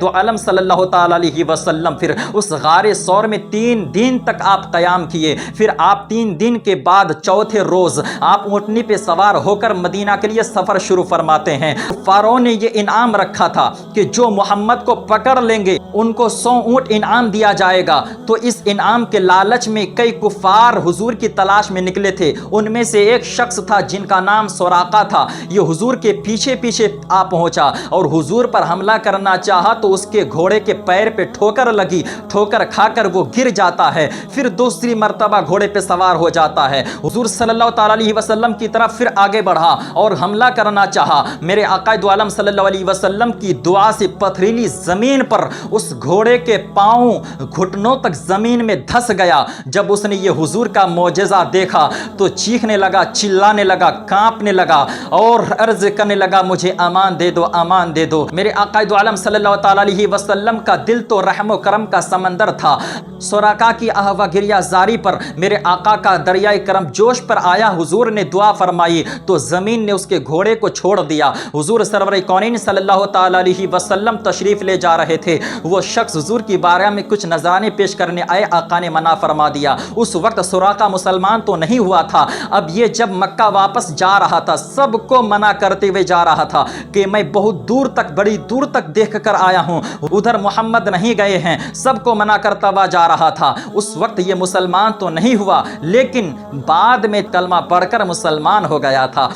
دو عالم صلی اللہ تعالیٰ علیہ وسلم پھر اس غار ثور میں 3 دن تک آپ قیام کیے. پھر آپ 3 دن کے بعد چوتھے روز آپ اونٹنی پہ سوار ہو کر مدینہ کے لیے سفر شروع فرماتے ہیں. کفاروں نے یہ انعام رکھا تھا کہ جو محمد کو پکڑ لیں گے ان کو 100 اونٹ انعام دیا جائے گا. تو اس انعام کے لالچ میں کئی کفار حضور کی تلاش میں نکلے تھے. ان میں سے ایک شخص تھا جن کا نام سراقہ تھا. یہ حضور کے پیچھے پیچھے آ پہنچا اور حضور پر حملہ کرنا چاہا تو اس کے گھوڑے کے پیر پہ ٹھوکر لگی. ٹھوکر کھا کر وہ گر جاتا ہے. پھر دوسری مرتبہ گھوڑے پہ سوار ہو جاتا ہے. حضور صلی اللہ تعالیٰ علیہ وسلم کی طرف پھر آگے بڑھا اور حملہ کرنا چاہا. میرے آقا دو عالم صلی اللہ علیہ وسلم کی دعا سے پتھریلی زمین پر اس گھوڑے کے پاؤں گھٹنوں تک زمین میں دھس گیا. جب اس نے یہ حضور کا معجزہ دیکھا تو چیخنے لگا, چلانے لگا, کانپنے لگا اور عرض کرنے لگا مجھے امان دے دو, امان دے دو. میرے آقا دو عالم صلی اللہ تعالیٰ علیہ وسلم کا دل تو رحم و کرم کا سمندر تھا. سراقہ کی آہوہ گریہ زاری پر میرے آقا کا دریائے کرم جوش پر آیا. حضور نے دعا فرمائی تو زمین نے اس کے گھوڑے کو چھوڑ دیا. حضور سرور کونین صلی اللہ تعالیٰ علیہ وسلم تشریف لے جا رہے تھے. وہ شخص حضور کی بارگاہ میں کچھ نذرانے پیش کرنے آئے. آقا نے منع فرما دیا. اس وقت سراقہ مسلمان تو نہیں ہوا تھا. اب یہ جب مکہ واپس جا رہا تھا سب کو منع کرتے ہوئے جا رہا تھا کہ میں بہت دور تک, بڑی دور تک دیکھ کر آیا ہوں, ادھر محمد نہیں گئے ہیں. سب کو منع کرتا ہوا جا رہا تھا. اس وقت یہ مسلمان تو نہیں ہوا لیکن بعد میں کلمہ پڑھ کر مسلمان ہو گیا تھا.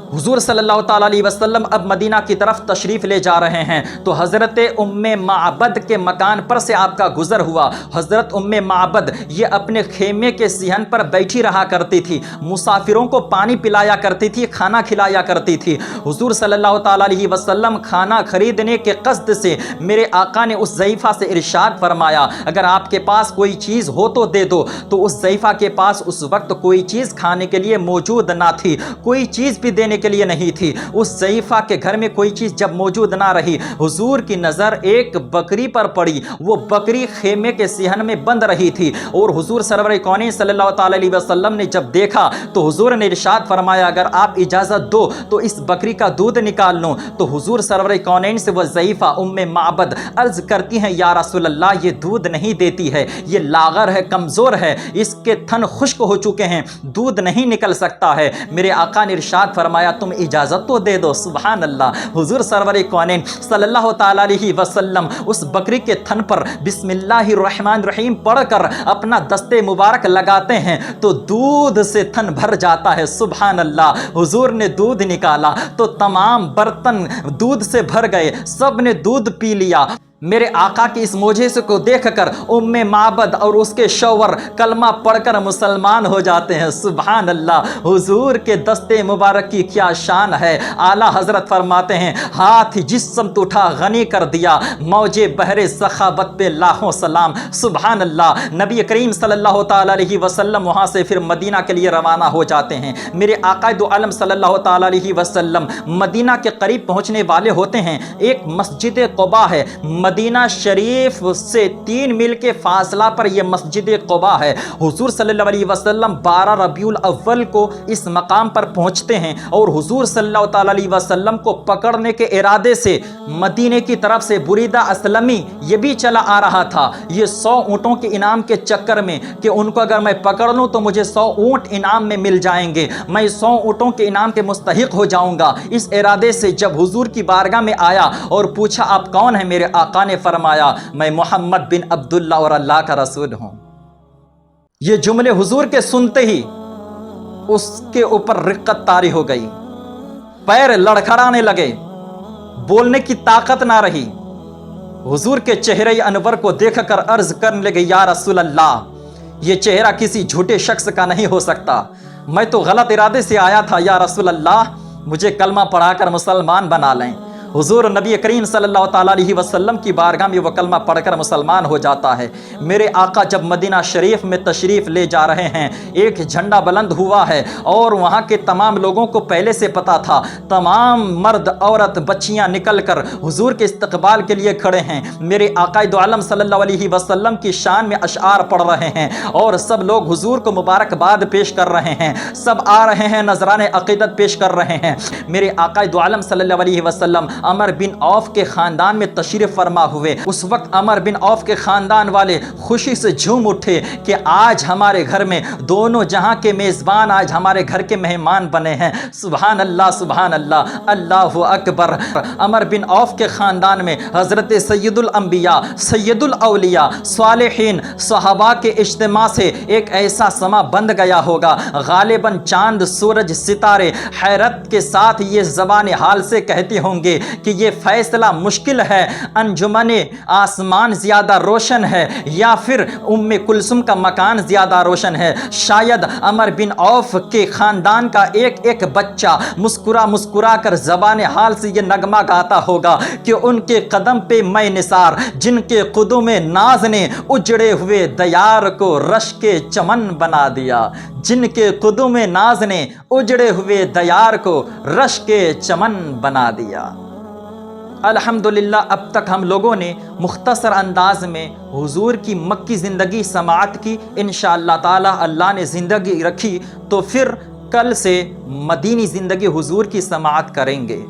حضور صلی اللہ تعالیٰ علیہ وسلم اب مدینہ کی طرف تشریف لے جا رہے ہیں تو حضرت ام معبد کے مکان پر سے آپ کا گزر ہوا. حضرت ام معبد یہ اپنے خیمے کے صحن پر بیٹھی رہا کرتی تھی. مسافروں کو پانی پلایا کرتی تھی, کھانا کھلایا کرتی تھی. حضور صلی اللہ تعالیٰ علیہ وسلم کھانا خریدنے کے قصد سے میرے آقا نے اس ضعیفہ سے ارشاد فرمایا اگر آپ کے پاس کوئی چیز ہو تو دے دو. تو اس ضعیفہ کے پاس اس وقت کوئی چیز کھانے کے لیے موجود نہ تھی, کوئی چیز بھی دینے کے لیے نہیں تھی. اس ضعیفہ کے گھر میں کوئی چیز جب موجود نہ رہی حضور کی نظر ایک بکری پر پڑی. وہ بکری خیمے کے صحن میں بند رہی تھی اور حضور سرور کونین صلی اللہ تعالی علیہ وسلم نے جب دیکھا تو حضور نے ارشاد فرمایا اگر آپ اجازت دو تو اس بکری کا دودھ نکال لوں. تو حضور سرور کونین سے وہ ضعیفہ ام معبد عرض کرتی ہیں یا رسول اللہ یہ دودھ نہیں دیتی ہے, یہ لاغر ہے, کمزور ہے, اس کے تھن خشک ہو چکے ہیں, دودھ نہیں نکل سکتا ہے. میرے آقا نے ارشاد فرمایا تم اجازت تو دے دو. سبحان اللہ. حضور سرور کونین صلی اللہ تعالی علیہ وسلم اس بکری کے تھن پر بسم اللہ الرحمن الرحیم پڑھ کر اپنا دستے مبارک لگاتے ہیں تو دودھ سے تھن بھر جاتا ہے. سبحان اللہ. حضور نے دودھ نکالا تو تمام برتن دودھ سے بھر گئے, سب نے دودھ پی لیا. میرے آقا کی اس معجزے کو دیکھ کر ام معبد اور اس کے شوہر کلمہ پڑھ کر مسلمان ہو جاتے ہیں. سبحان اللہ. حضور کے دستے مبارک کی کیا شان ہے. اعلیٰ حضرت فرماتے ہیں ہاتھ جسم اٹھا غنی کر دیا, موجے بحر سخاوت پہ لاکھوں سلام. سبحان اللہ. نبی کریم صلی اللہ تعالی علیہ وسلم وہاں سے پھر مدینہ کے لیے روانہ ہو جاتے ہیں. میرے آقا دو عالم صلی اللہ تعالی علیہ وسلم مدینہ کے قریب پہنچنے والے ہوتے ہیں. ایک مسجد قباء ہے. مدینہ شریف سے 3 میل کے فاصلہ پر یہ مسجد قباء ہے. حضور صلی اللہ علیہ وسلم 12 ربیع الاول کو اس مقام پر پہنچتے ہیں اور حضور صلی اللہ تعالی علیہ وسلم کو پکڑنے کے ارادے سے مدینے کی طرف سے بریدہ اسلمی یہ بھی چلا آ رہا تھا. یہ 100 اونٹوں کے انعام کے چکر میں کہ ان کو اگر میں پکڑ لوں تو مجھے 100 اونٹ انعام میں مل جائیں گے, میں 100 اونٹوں کے انعام کے مستحق ہو جاؤں گا. اس ارادے سے جب حضور کی بارگاہ میں آیا اور پوچھا آپ کون ہیں, میرے آقا نے فرمایا میں محمد بن عبداللہ اور اللہ کا رسول ہوں. یہ جملے حضور کے سنتے ہی اس کے اوپر رقت طاری ہو گئی, پیر لڑکھڑانے لگے, بولنے کی طاقت نہ رہی. حضور کے چہرے انور کو دیکھ کر عرض کرنے لگے یا رسول اللہ یہ چہرہ کسی جھوٹے شخص کا نہیں ہو سکتا, میں تو غلط ارادے سے آیا تھا. یا رسول اللہ مجھے کلمہ پڑھا کر مسلمان بنا لیں. حضور نبی کریم صلی اللہ تعالیٰ علیہ وسلم کی بارگاہ میں وہ کلمہ پڑھ کر مسلمان ہو جاتا ہے. میرے آقا جب مدینہ شریف میں تشریف لے جا رہے ہیں ایک جھنڈا بلند ہوا ہے اور وہاں کے تمام لوگوں کو پہلے سے پتا تھا. تمام مرد عورت بچیاں نکل کر حضور کے استقبال کے لیے کھڑے ہیں. میرے آقا دو عالم صلی اللہ علیہ وسلم کی شان میں اشعار پڑھ رہے ہیں اور سب لوگ حضور کو مبارکباد پیش کر رہے ہیں. سب آ رہے ہیں, نذران عقیدت پیش کر رہے ہیں. میرے آقا دو عالم صلی اللہ علیہ وسلم عمر بن عوف کے خاندان میں تشریف فرما ہوئے، اس وقت عمر بن عوف کے خاندان والے خوشی سے جھوم اٹھے کہ آج ہمارے گھر میں دونوں جہاں کے میزبان آج ہمارے گھر کے مہمان بنے ہیں۔ سبحان اللہ سبحان اللہ، اللہ اکبر۔ عمر بن عوف کے خاندان میں حضرت سید الانبیاء، سید الاولیاء، صالحین، صحابہ کے اجتماع سے ایک ایسا سما بند گیا ہوگا، غالباً چاند، سورج، ستارے حیرت کے ساتھ یہ زبان حال سے کہتے ہوں گے کہ یہ فیصلہ مشکل ہے، انجمن آسمان زیادہ روشن ہے یا پھر ام کلثوم کا مکان زیادہ روشن ہے۔ شاید عمر بن عوف کے خاندان کا ایک ایک بچہ مسکرا مسکرا کر زبان حال سے یہ نغمہ گاتا ہوگا کہ ان کے قدم پہ میں نثار، جن کے قدم ناز نے اجڑے ہوئے دیار کو رشک چمن بنا دیا، جن کے قدم ناز نے اجڑے ہوئے دیار کو رشک چمن بنا دیا۔ الحمدللہ اب تک ہم لوگوں نے مختصر انداز میں حضور کی مکی زندگی سماعت کی۔ انشاءاللہ تعالی اللہ نے زندگی رکھی تو پھر کل سے مدینی زندگی حضور کی سماعت کریں گے۔